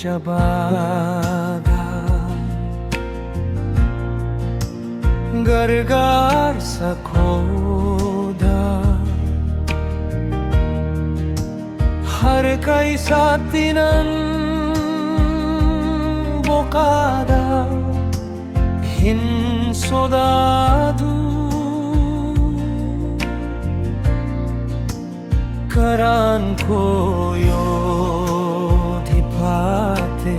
jabaadha gargaarsa kooda harka isaatti nan boqadha hin sodaadhu karaan koo yoo dhiphate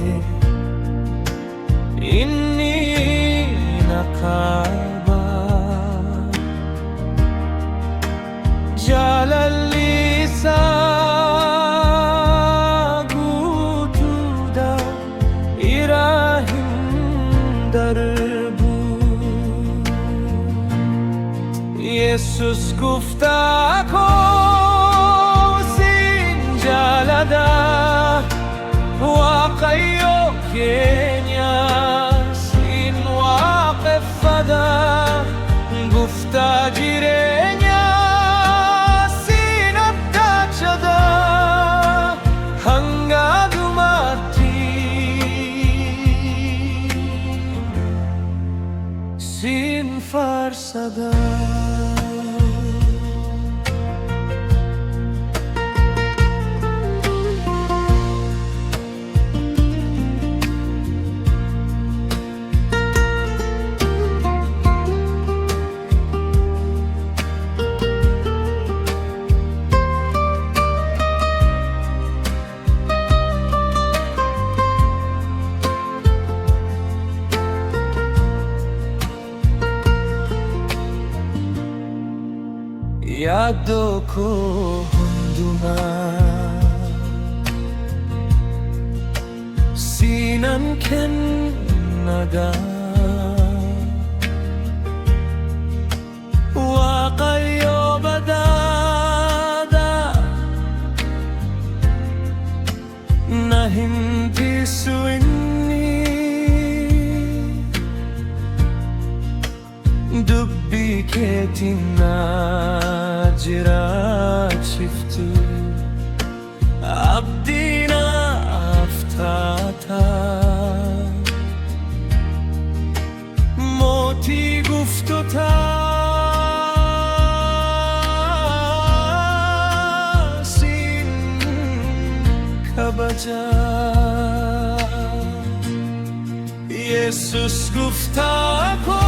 inni na qaba jaalalli isaa guutuudha irraa hin darbu Yesus gooftaa koo sin jaalladha Waaqayyo keenya sin waaqeffadha gooftaa jireenyaa sin abdachadha hanga dhumaatti sin faarsadha yaaddoo koo hundumaa sinan kennadha Waaqayyo badhaadha na hambisu inni dubbii keetiin na jiraachiftu abdii naaf taata mootii gooftootaa sin kabaja Yesus gooftaa koo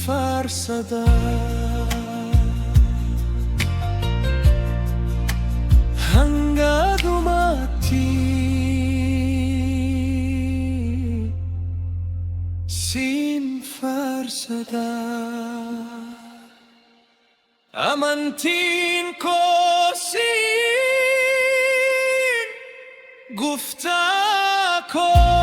farsada hanga dhumaatti sin farsada amantiin koo sin gooftaa koo